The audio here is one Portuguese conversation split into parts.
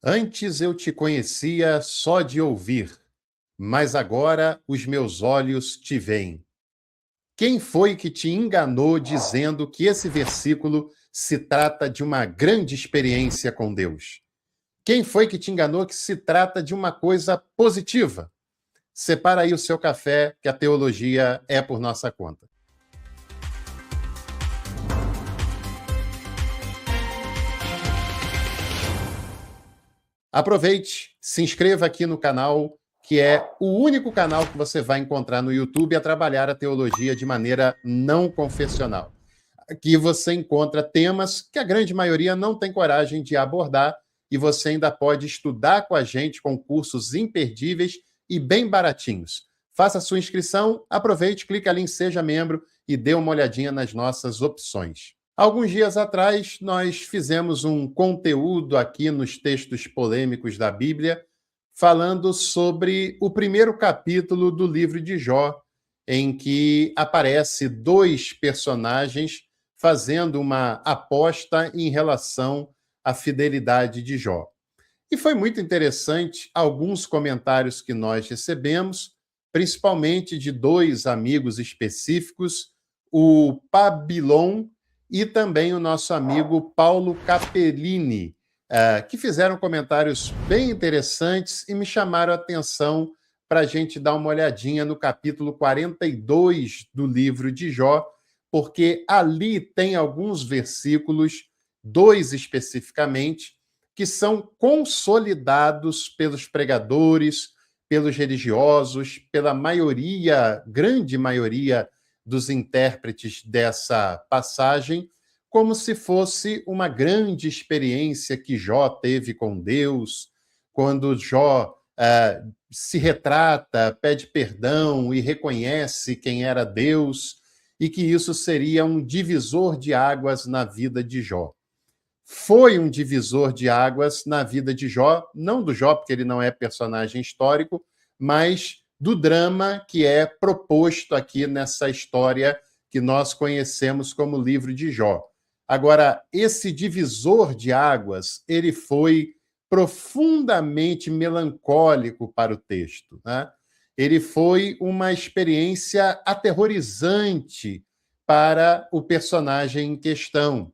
Antes eu te conhecia só de ouvir, mas agora os meus olhos te veem. Quem foi que te enganou dizendo que esse versículo se trata de uma grande experiência com Deus? Quem foi que te enganou que se trata de uma coisa positiva? Separa aí o seu café, que a teologia é por nossa conta. Aproveite, se inscreva aqui no canal, que é o único canal que você vai encontrar no YouTube a trabalhar a teologia de maneira não confessional. Aqui você encontra temas que a grande maioria não tem coragem de abordar e você ainda pode estudar com a gente com cursos imperdíveis e bem baratinhos. Faça a sua inscrição, aproveite, clique ali em Seja Membro e dê uma olhadinha nas nossas opções. Alguns dias atrás, nós fizemos um conteúdo aqui nos textos polêmicos da Bíblia, falando sobre o primeiro capítulo do livro de Jó, em que aparece dois personagens fazendo uma aposta em relação à fidelidade de Jó. E foi muito interessante alguns comentários que nós recebemos, principalmente de dois amigos específicos, o Pabilon e também o nosso amigo Paulo Capellini, que fizeram comentários bem interessantes e me chamaram a atenção para a gente dar uma olhadinha no capítulo 42 do livro de Jó, porque ali tem alguns versículos, dois especificamente, que são consolidados pelos pregadores, pelos religiosos, pela maioria, grande maioria dos intérpretes dessa passagem, como se fosse uma grande experiência que Jó teve com Deus, quando Jó se retrata, pede perdão e reconhece quem era Deus, e que isso seria um divisor de águas na vida de Jó. Foi um divisor de águas na vida de Jó, não do Jó, porque ele não é personagem histórico, mas do drama que é proposto aqui nessa história que nós conhecemos como livro de Jó. Agora, esse divisor de águas, ele foi profundamente melancólico para o texto, né? Ele foi uma experiência aterrorizante para o personagem em questão.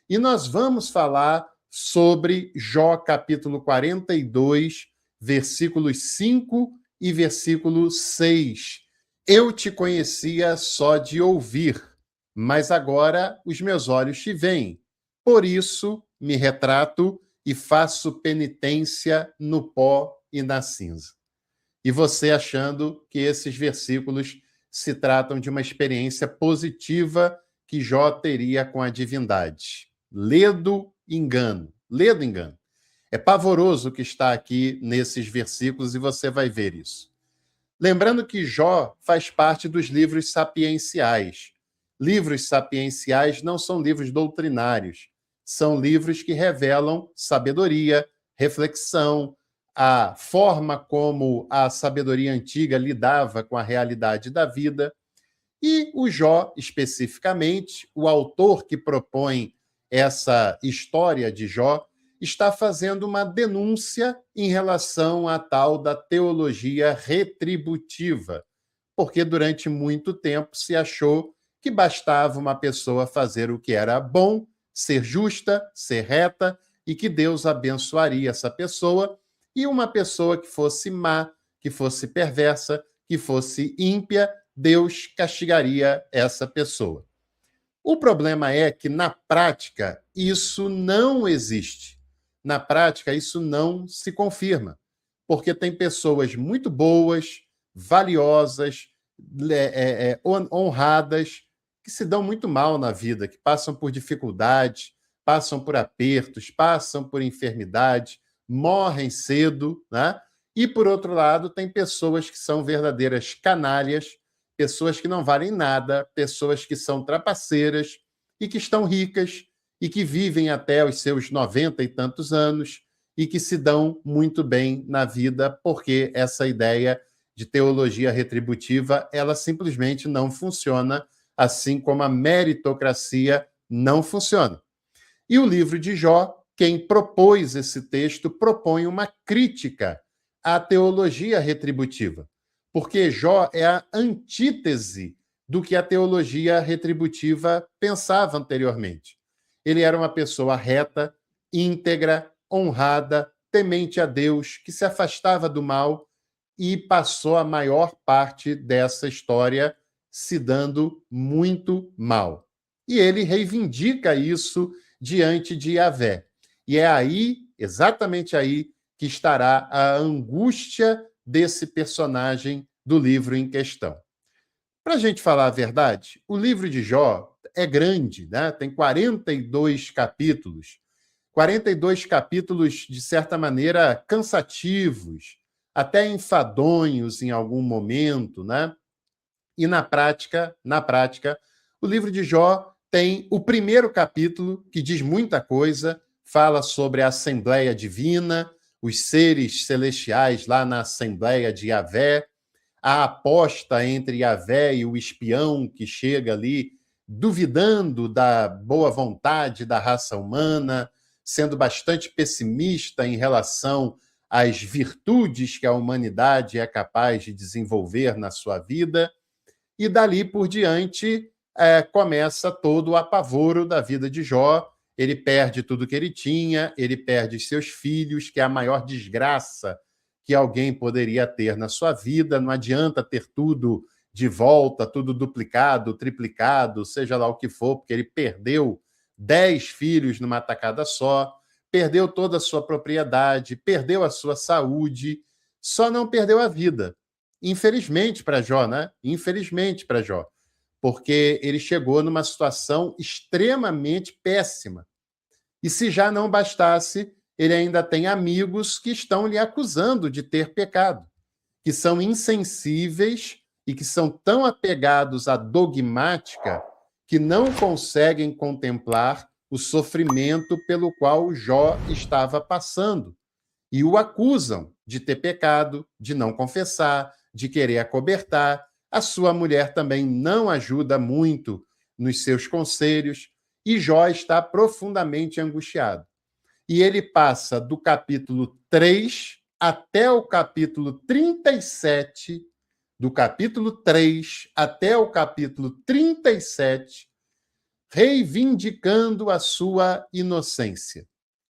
E nós vamos falar sobre Jó capítulo 42, versículos 5 e versículo 6. Eu te conhecia só de ouvir, mas agora os meus olhos te veem. Por isso me retrato e faço penitência no pó e na cinza. E você achando que esses versículos se tratam de uma experiência positiva que Jó teria com a divindade. Ledo engano. Ledo engano. É pavoroso o que está aqui nesses versículos e você vai ver isso. Lembrando que Jó faz parte dos livros sapienciais. Livros sapienciais não são livros doutrinários, são livros que revelam sabedoria, reflexão, a forma como a sabedoria antiga lidava com a realidade da vida. E o Jó, especificamente, o autor que propõe essa história de Jó, está fazendo uma denúncia em relação à tal da teologia retributiva, porque durante muito tempo se achou que bastava uma pessoa fazer o que era bom, ser justa, ser reta, e que Deus abençoaria essa pessoa, e uma pessoa que fosse má, que fosse perversa, que fosse ímpia, Deus castigaria essa pessoa. O problema é que, na prática, isso não existe. Na prática, isso não se confirma, porque tem pessoas muito boas, valiosas, honradas, que se dão muito mal na vida, que passam por dificuldades, passam por apertos, passam por enfermidade, morrem cedo, né? E, por outro lado, tem pessoas que são verdadeiras canalhas, pessoas que não valem nada, pessoas que são trapaceiras e que estão ricas e que vivem até os seus 90 e tantos anos e que se dão muito bem na vida, porque essa ideia de teologia retributiva, ela simplesmente não funciona, assim como a meritocracia não funciona. E o livro de Jó quem propôs esse texto propõe uma crítica à teologia retributiva, porque Jó é a antítese do que a teologia retributiva pensava anteriormente. Ele era uma pessoa reta, íntegra, honrada, temente a Deus, que se afastava do mal e passou a maior parte dessa história se dando muito mal. E ele reivindica isso diante de Yahvé. E é aí, exatamente aí, que estará a angústia desse personagem do livro em questão. Para a gente falar a verdade, o livro de Jó é grande, né? Tem 42 capítulos. 42 capítulos, de certa maneira, cansativos, até enfadonhos em algum momento, né? E na prática, o livro de Jó tem o primeiro capítulo, que diz muita coisa, fala sobre a Assembleia Divina, os seres celestiais lá na Assembleia de Yahvé, a aposta entre Yahvé e o espião que chega ali, duvidando da boa vontade da raça humana, sendo bastante pessimista em relação às virtudes que a humanidade é capaz de desenvolver na sua vida. E dali por diante começa todo o apavoro da vida de Jó. Ele perde tudo que ele tinha, ele perde seus filhos, que é a maior desgraça que alguém poderia ter na sua vida. Não adianta ter tudo de volta, tudo duplicado, triplicado, seja lá o que for, porque ele perdeu 10 filhos numa tacada só, perdeu toda a sua propriedade, perdeu a sua saúde, só não perdeu a vida. Infelizmente para Jó, né? Infelizmente para Jó, porque ele chegou numa situação extremamente péssima. E se já não bastasse, ele ainda tem amigos que estão lhe acusando de ter pecado, que são insensíveis e que são tão apegados à dogmática que não conseguem contemplar o sofrimento pelo qual Jó estava passando. E o acusam de ter pecado, de não confessar, de querer acobertar. A sua mulher também não ajuda muito nos seus conselhos, e Jó está profundamente angustiado. E ele passa do capítulo 3 até o capítulo 37, do capítulo 3 até o capítulo 37, reivindicando a sua inocência,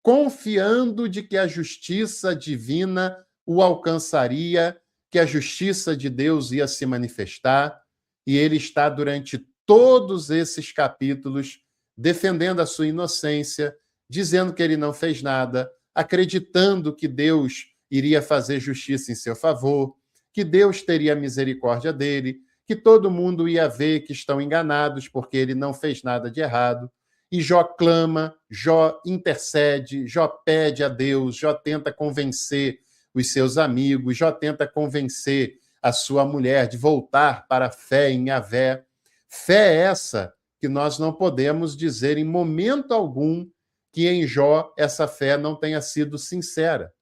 confiando de que a justiça divina o alcançaria, que a justiça de Deus ia se manifestar, e ele está durante todos esses capítulos defendendo a sua inocência, dizendo que ele não fez nada, acreditando que Deus iria fazer justiça em seu favor, que Deus teria misericórdia dele, que todo mundo ia ver que estão enganados porque ele não fez nada de errado. E Jó clama, Jó intercede, Jó pede a Deus, Jó tenta convencer os seus amigos, Jó tenta convencer a sua mulher de voltar para a fé em Yahvé. Fé essa que nós não podemos dizer em momento algum que em Jó essa fé não tenha sido sincera.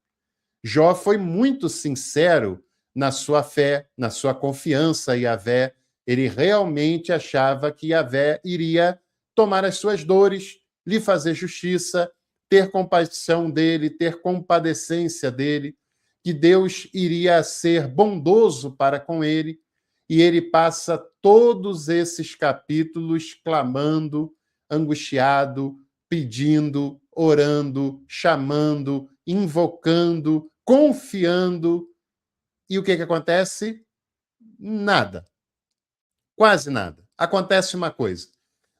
Jó foi muito sincero na sua fé, na sua confiança em Yahvé. Ele realmente achava que Yahvé iria tomar as suas dores, lhe fazer justiça, ter compaixão dele, ter compadecência dele, que Deus iria ser bondoso para com ele. E ele passa todos esses capítulos clamando, angustiado, pedindo, orando, chamando, invocando, confiando. E o que acontece? Nada. Quase nada. Acontece uma coisa.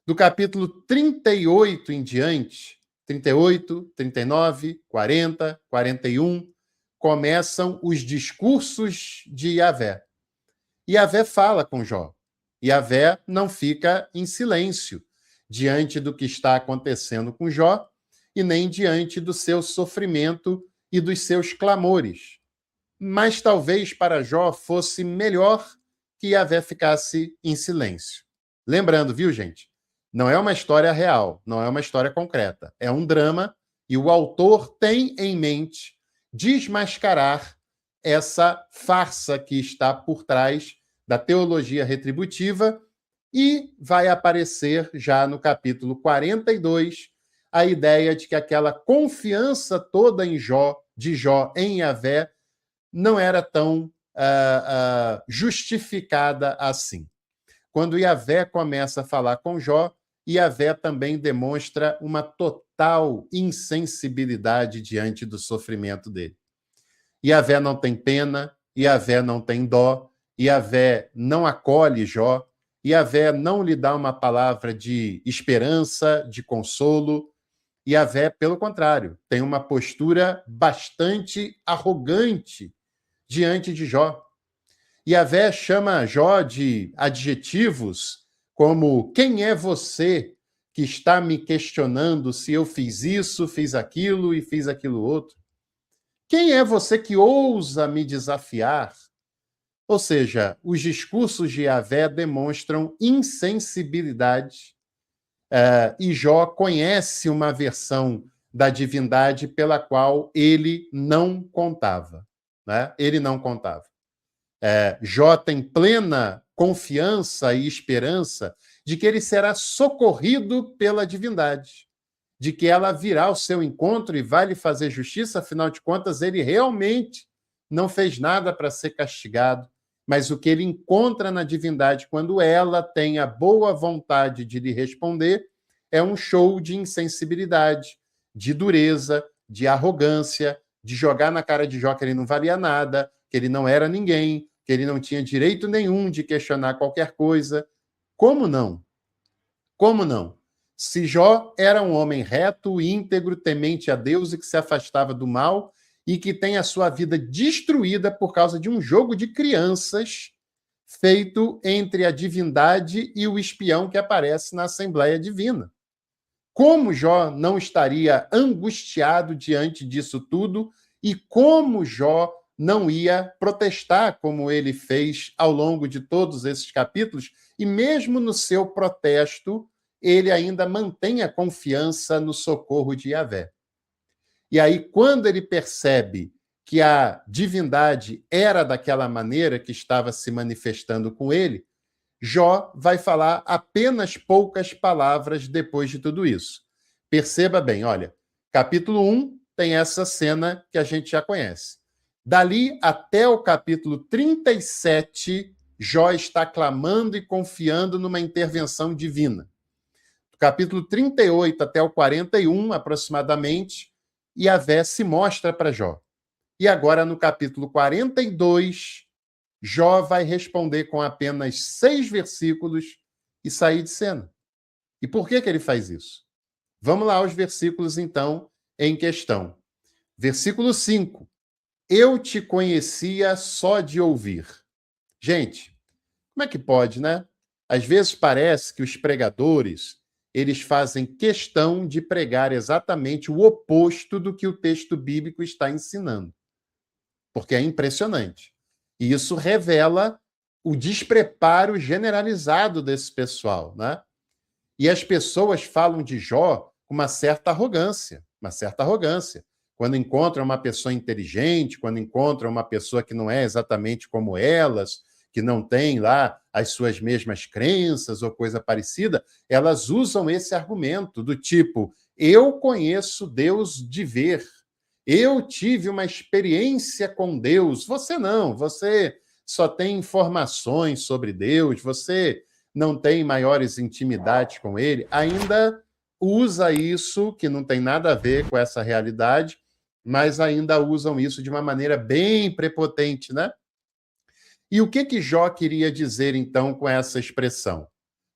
Do capítulo 38 em diante, 38, 39, 40, 41, começam os discursos de Yahvé. Yahvé fala com Jó. Yahvé não fica em silêncio diante do que está acontecendo com Jó e nem diante do seu sofrimento e dos seus clamores. Mas talvez para Jó fosse melhor que Yahvé ficasse em silêncio. Lembrando, viu, gente? Não é uma história real, não é uma história concreta. É um drama e o autor tem em mente desmascarar essa farsa que está por trás da teologia retributiva e vai aparecer já no capítulo 42 a ideia de que aquela confiança toda de Jó em Yahvé não era tão justificada assim. Quando Yahvé começa a falar com Jó, Yahvé também demonstra uma total insensibilidade diante do sofrimento dele. Yahvé não tem pena, Yahvé não tem dó, Yahvé não acolhe Jó, Yahvé não lhe dá uma palavra de esperança, de consolo. Yahvé, pelo contrário, tem uma postura bastante arrogante diante de Jó. Yahvé chama Jó de adjetivos como: quem é você que está me questionando se eu fiz isso, fiz aquilo e fiz aquilo outro? Quem é você que ousa me desafiar? Ou seja, os discursos de Yahvé demonstram insensibilidade, e Jó conhece uma versão da divindade pela qual ele não contava. Né? Ele não contava. Jó tem plena confiança e esperança de que ele será socorrido pela divindade, de que ela virá ao seu encontro e vai lhe fazer justiça, afinal de contas, ele realmente não fez nada para ser castigado, mas o que ele encontra na divindade, quando ela tem a boa vontade de lhe responder, é um show de insensibilidade, de dureza, de arrogância, de jogar na cara de Jó que ele não valia nada, que ele não era ninguém, que ele não tinha direito nenhum de questionar qualquer coisa. Como não? Como não? Se Jó era um homem reto, íntegro, temente a Deus e que se afastava do mal e que tem a sua vida destruída por causa de um jogo de crianças feito entre a divindade e o espião que aparece na Assembleia Divina. Como Jó não estaria angustiado diante disso tudo e como Jó não ia protestar como ele fez ao longo de todos esses capítulos, e mesmo no seu protesto, ele ainda mantém a confiança no socorro de Yahvé. E aí, quando ele percebe que a divindade era daquela maneira que estava se manifestando com ele, Jó vai falar apenas poucas palavras depois de tudo isso. Perceba bem, olha, capítulo 1 tem essa cena que a gente já conhece. Dali até o capítulo 37, Jó está clamando e confiando numa intervenção divina. Do capítulo 38 até o 41, aproximadamente, Yahvé se mostra para Jó. E agora, no capítulo 42, Jó vai responder com apenas 6 versículos e sair de cena. E por que ele faz isso? Vamos lá aos versículos, então, em questão. Versículo 5. Eu te conhecia só de ouvir. Gente, como é que pode, né? Às vezes parece que os pregadores, eles fazem questão de pregar exatamente o oposto do que o texto bíblico está ensinando. Porque é impressionante. E isso revela o despreparo generalizado desse pessoal, né? E as pessoas falam de Jó com uma certa arrogância, Quando encontram uma pessoa inteligente, quando encontram uma pessoa que não é exatamente como elas, que não tem lá as suas mesmas crenças ou coisa parecida, elas usam esse argumento do tipo: eu conheço Deus de ver, eu tive uma experiência com Deus. Você não, você só tem informações sobre Deus, você não tem maiores intimidades com ele. Ainda usa isso, que não tem nada a ver com essa realidade, mas ainda usam isso de uma maneira bem prepotente, né? E o que Jó queria dizer, então, com essa expressão?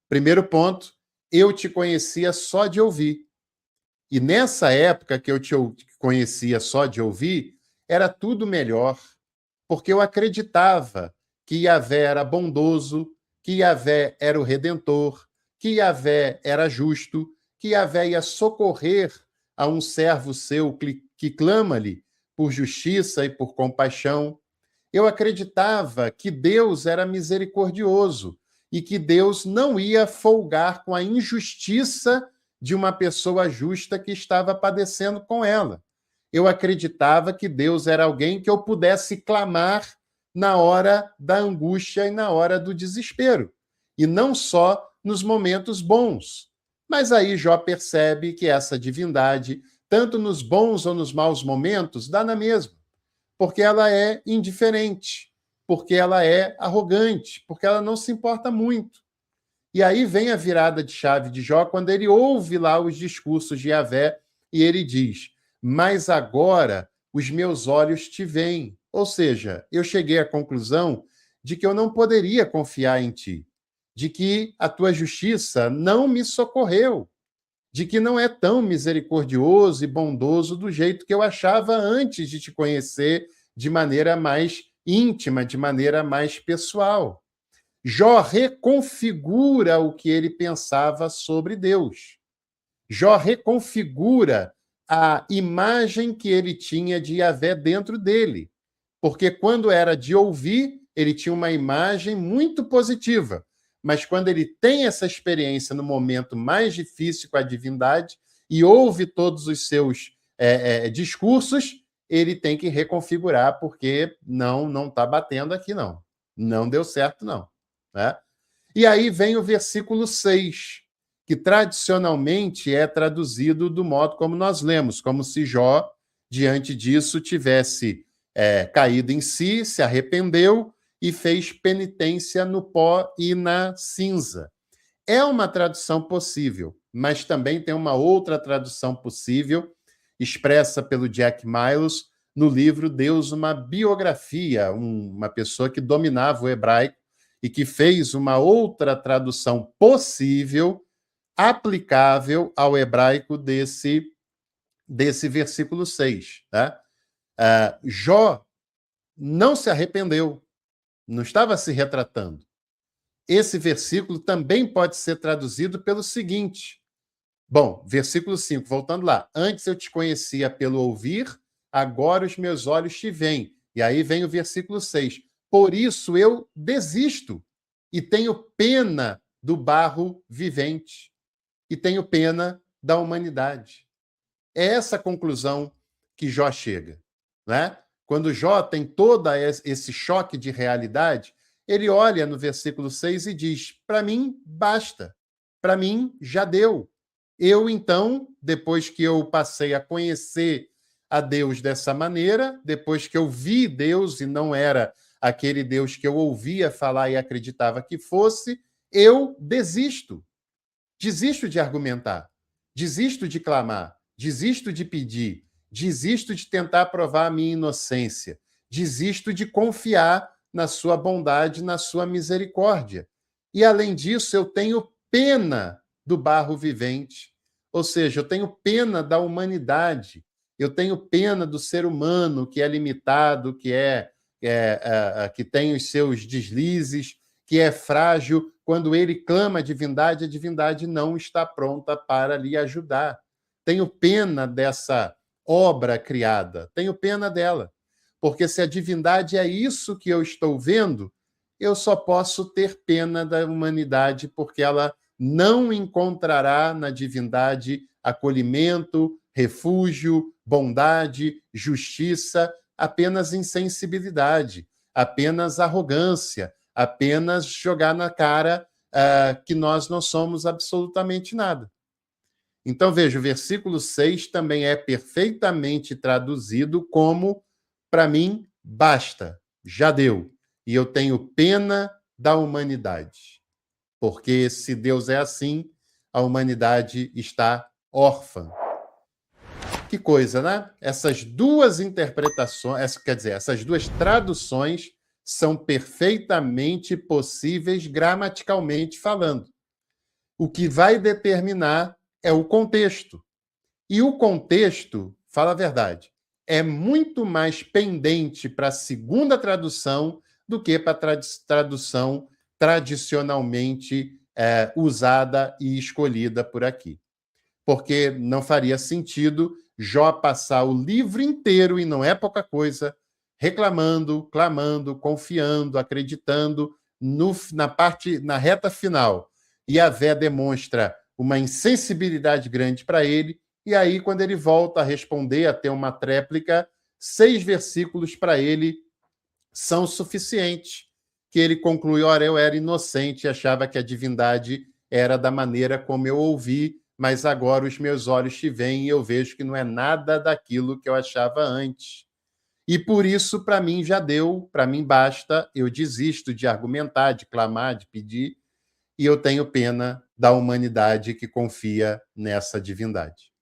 Primeiro ponto, eu te conhecia só de ouvir. E nessa época que eu te conhecia só de ouvir, era tudo melhor, porque eu acreditava que Yahvé era bondoso, que Yahvé era o Redentor, que Yahvé era justo, que Yahvé ia socorrer a um servo seu que clama-lhe por justiça e por compaixão. Eu acreditava que Deus era misericordioso e que Deus não ia folgar com a injustiça de uma pessoa justa que estava padecendo com ela. Eu acreditava que Deus era alguém que eu pudesse clamar na hora da angústia e na hora do desespero, e não só nos momentos bons. Mas aí Jó percebe que essa divindade, tanto nos bons ou nos maus momentos, dá na mesma, porque ela é indiferente, porque ela é arrogante, porque ela não se importa muito. E aí vem a virada de chave de Jó, quando ele ouve lá os discursos de Yahvé e ele diz: mas agora os meus olhos te veem. Ou seja, eu cheguei à conclusão de que eu não poderia confiar em ti, de que a tua justiça não me socorreu, de que não é tão misericordioso e bondoso do jeito que eu achava antes de te conhecer de maneira mais íntima, de maneira mais pessoal. Jó reconfigura o que ele pensava sobre Deus. Jó reconfigura a imagem que ele tinha de Yahvé dentro dele. Porque quando era de ouvir, ele tinha uma imagem muito positiva. Mas quando ele tem essa experiência no momento mais difícil com a divindade e ouve todos os seus discursos, ele tem que reconfigurar, porque não está batendo aqui, não. Não deu certo, não. Né? E aí vem o versículo 6, que tradicionalmente é traduzido do modo como nós lemos, como se Jó, diante disso, tivesse caído em si, se arrependeu e fez penitência no pó e na cinza. É uma tradução possível, mas também tem uma outra tradução possível, expressa pelo Jack Miles no livro Deus, uma biografia, uma pessoa que dominava o hebraico e que fez uma outra tradução possível, aplicável ao hebraico desse versículo 6. Tá? Jó não se arrependeu, não estava se retratando. Esse versículo também pode ser traduzido pelo seguinte. Bom, versículo 5, voltando lá. Antes eu te conhecia pelo ouvir, agora os meus olhos te veem. E aí vem o versículo 6. Por isso eu desisto e tenho pena do barro vivente e tenho pena da humanidade. É essa conclusão que Jó chega. Né? Quando Jó tem todo esse choque de realidade, ele olha no versículo 6 e diz: para mim, basta. Para mim, já deu. Eu, então, depois que eu passei a conhecer a Deus dessa maneira, depois que eu vi Deus e não era aquele Deus que eu ouvia falar e acreditava que fosse, eu desisto. Desisto de argumentar, desisto de clamar, desisto de pedir, desisto de tentar provar a minha inocência, desisto de confiar na sua bondade, na sua misericórdia. E, além disso, eu tenho pena do barro vivente, ou seja, eu tenho pena da humanidade, eu tenho pena do ser humano que é limitado, que tem os seus deslizes, que é frágil. Quando ele clama a divindade não está pronta para lhe ajudar. Tenho pena dessa obra criada, tenho pena dela. Porque se a divindade é isso que eu estou vendo, eu só posso ter pena da humanidade, porque ela não encontrará na divindade acolhimento, refúgio, bondade, justiça, apenas insensibilidade, apenas arrogância, apenas jogar na cara que nós não somos absolutamente nada. Então, veja, o versículo 6 também é perfeitamente traduzido como: para mim, basta, já deu, e eu tenho pena da humanidade. Porque se Deus é assim, a humanidade está órfã. Que coisa, né? Essas duas interpretações, quer dizer, essas duas traduções são perfeitamente possíveis gramaticalmente falando. O que vai determinar é o contexto. E o contexto, fala a verdade, é muito mais pendente para a segunda tradução do que para a tradução tradicionalmente usada e escolhida por aqui. Porque não faria sentido Jó passar o livro inteiro, e não é pouca coisa, reclamando, clamando, confiando, acreditando, na reta final. E Yahvé demonstra uma insensibilidade grande para ele, e aí, quando ele volta a responder, a ter uma tréplica, 6 versículos para ele são suficientes, que ele conclui: ora, eu era inocente e achava que a divindade era da maneira como eu ouvi, mas agora os meus olhos te veem e eu vejo que não é nada daquilo que eu achava antes. E por isso, para mim, já deu, para mim basta, eu desisto de argumentar, de clamar, de pedir, e eu tenho pena da humanidade que confia nessa divindade.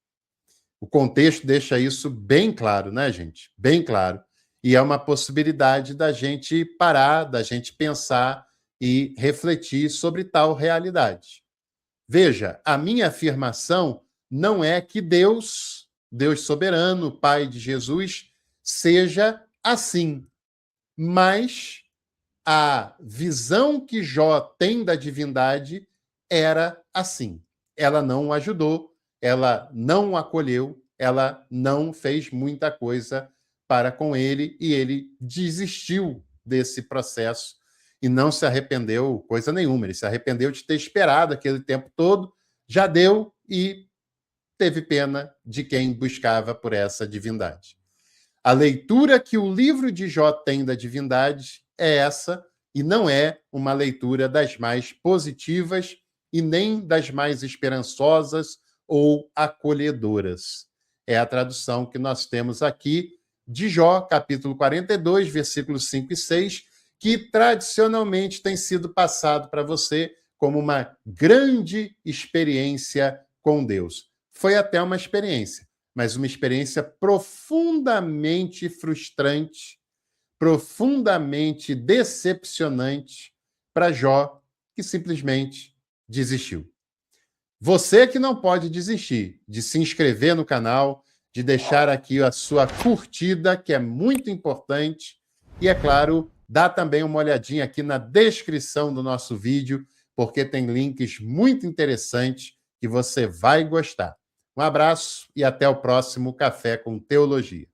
O contexto deixa isso bem claro, né, gente? Bem claro. E é uma possibilidade da gente parar, da gente pensar e refletir sobre tal realidade. Veja, a minha afirmação não é que Deus, Deus soberano, Pai de Jesus, seja assim, mas a visão que Jó tem da divindade era assim. Ela não o ajudou, ela não o acolheu, ela não fez muita coisa para com ele e ele desistiu desse processo e não se arrependeu coisa nenhuma. Ele se arrependeu de ter esperado aquele tempo todo, já deu e teve pena de quem buscava por essa divindade. A leitura que o livro de Jó tem da divindade é essa, e não é uma leitura das mais positivas e nem das mais esperançosas ou acolhedoras. É a tradução que nós temos aqui de Jó, capítulo 42, versículos 5 e 6, que tradicionalmente tem sido passado para você como uma grande experiência com Deus. Foi até uma experiência, mas uma experiência profundamente frustrante, profundamente decepcionante para Jó, que simplesmente desistiu. Você que não pode desistir de se inscrever no canal, de deixar aqui a sua curtida, que é muito importante, e, é claro, dá também uma olhadinha aqui na descrição do nosso vídeo, porque tem links muito interessantes que você vai gostar. Um abraço e até o próximo Café com Teologia.